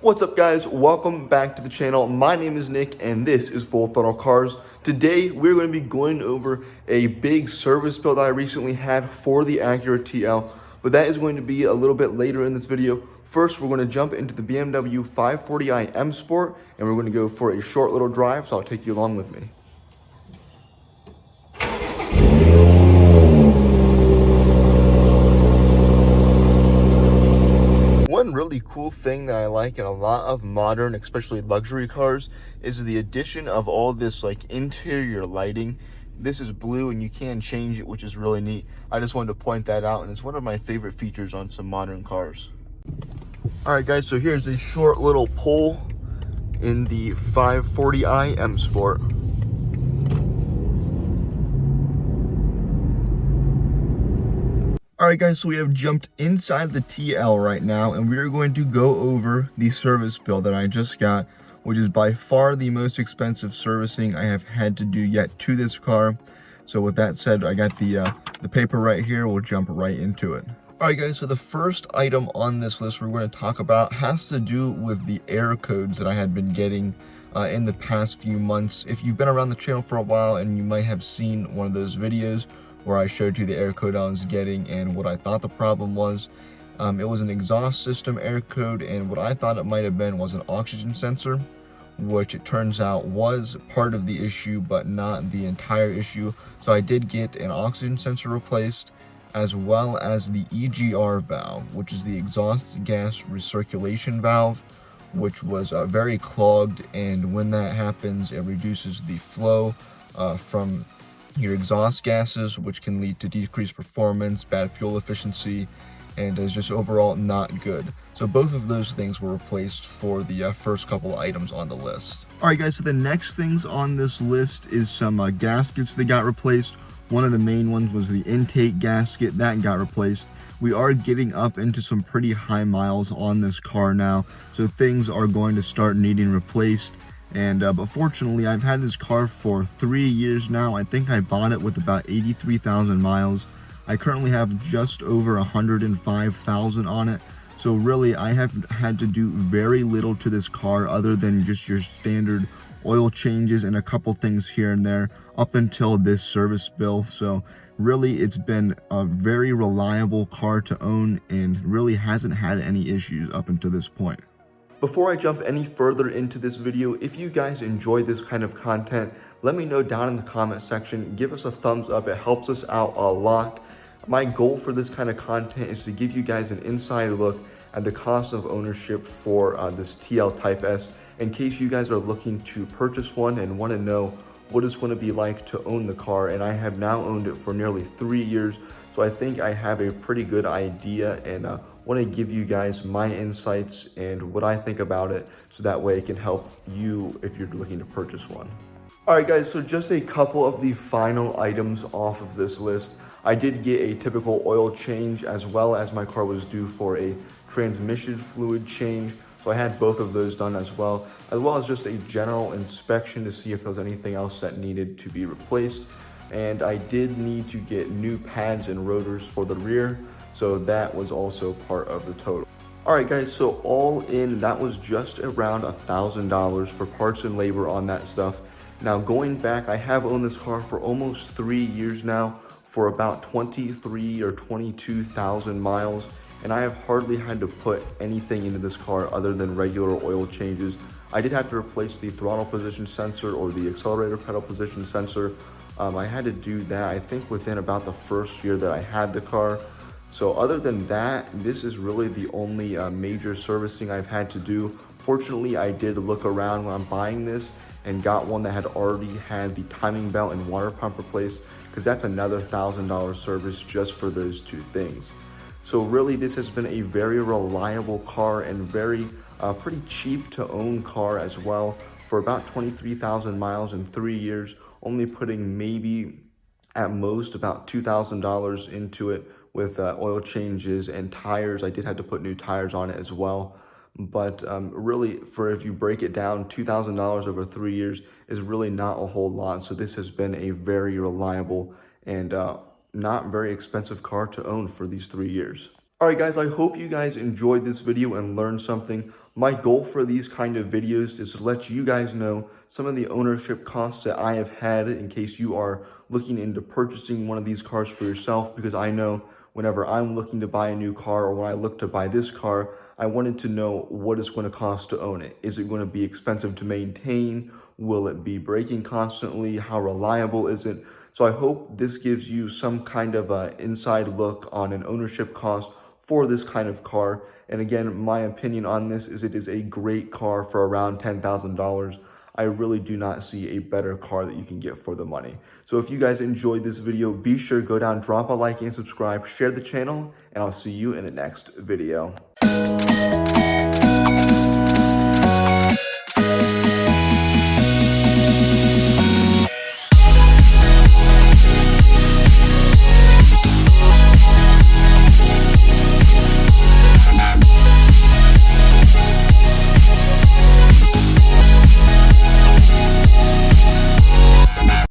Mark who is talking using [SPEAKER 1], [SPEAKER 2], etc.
[SPEAKER 1] What's up, guys? Welcome back to the channel. My name is Nick and this is Full Throttle Cars. Today we're going to be going over a big service bill that I recently had for the Acura TL, but that is going to be a little bit later in this video. First, we're going to jump into the BMW 540i M Sport and we're going to go for a short little drive, so I'll take you along with me. One really cool thing that I like in a lot of modern, especially luxury cars, is the addition of all this like interior lighting. This is blue and you can change it, which is really neat. I just wanted to point that out, and it's one of my favorite features on some modern cars. All right, guys, so here's a short little pull in the 540i M Sport. All right, guys, so we have jumped inside the TL right now, and we are going to go over the service bill that I just got, which is by far the most expensive servicing I have had to do yet to this car. So with that said, I got the paper right here. We'll jump right into it. All right, guys, so the first item on this list we're going to talk about has to do with the error codes that I had been getting in the past few months. If you've been around the channel for a while, and you might have seen one of those videos where I showed you the error code I was getting and what I thought the problem was. It was an exhaust system error code, and what I thought it might have been was an oxygen sensor, which it turns out was part of the issue, but not the entire issue. So I did get an oxygen sensor replaced, as well as the EGR valve, which is the exhaust gas recirculation valve, which was very clogged, and when that happens, it reduces the flow from your exhaust gases, which can lead to decreased performance, bad fuel efficiency, and is just overall not good. So both of those things were replaced for the first couple items on the list. All right, guys, so the next things on this list is some gaskets that got replaced. One of the main ones was the intake gasket that got replaced. We are getting up into some pretty high miles on this car now, so things are going to start needing replaced. And but fortunately, I've had this car for 3 years now. I think I bought it with about 83,000 miles. I currently have just over 105,000 on it. So really, I have had to do very little to this car other than just your standard oil changes and a couple things here and there up until this service bill. So really, it's been a very reliable car to own and really hasn't had any issues up until this point. Before I jump any further into this video, if you guys enjoy this kind of content, let me know down in the comment section. Give us a thumbs up. It helps us out a lot. My goal for this kind of content is to give you guys an inside look at the cost of ownership for this TL Type S, in case you guys are looking to purchase one and want to know what it's going to be like to own the car. And I have now owned it for nearly 3 years, so I think I have a pretty good idea, and want to give you guys my insights and what I think about it, so that way it can help you if you're looking to purchase one. All right, guys, so just a couple of the final items off of this list. I did get a typical oil change, as well as my car was due for a transmission fluid change. So I had both of those done as well as just a general inspection to see if there was anything else that needed to be replaced. And I did need to get new pads and rotors for the rear, so that was also part of the total. All right, guys, so all in, that was just around $1,000 for parts and labor on that stuff. Now, going back, I have owned this car for almost 3 years now, for about 23 or 22,000 miles, and I have hardly had to put anything into this car other than regular oil changes. I did have to replace the throttle position sensor, or the accelerator pedal position sensor. I had to do that, I think, within about the first year that I had the car. So other than that, this is really the only major servicing I've had to do. Fortunately, I did look around when I'm buying this and got one that had already had the timing belt and water pump replaced, because that's another $1,000 service just for those two things. So really, this has been a very reliable car and very pretty cheap to own car as well. For about 23,000 miles in 3 years, only putting maybe at most about $2,000 into it with oil changes and tires. I did have to put new tires on it as well. But really, for if you break it down, $2,000 over 3 years is really not a whole lot. So this has been a very reliable and not very expensive car to own for these 3 years. All right, guys, I hope you guys enjoyed this video and learned something. My goal for these kind of videos is to let you guys know some of the ownership costs that I have had in case you are looking into purchasing one of these cars for yourself, because I know whenever I'm looking to buy a new car, or when I look to buy this car, I wanted to know what it's going to cost to own it. Is it going to be expensive to maintain? Will it be breaking constantly? How reliable is it? So I hope this gives you some kind of inside look on an ownership cost for this kind of car. And again, my opinion on this is it is a great car for around $10,000. I really do not see a better car that you can get for the money. So if you guys enjoyed this video, be sure to go down, drop a like and subscribe, share the channel, and I'll see you in the next video.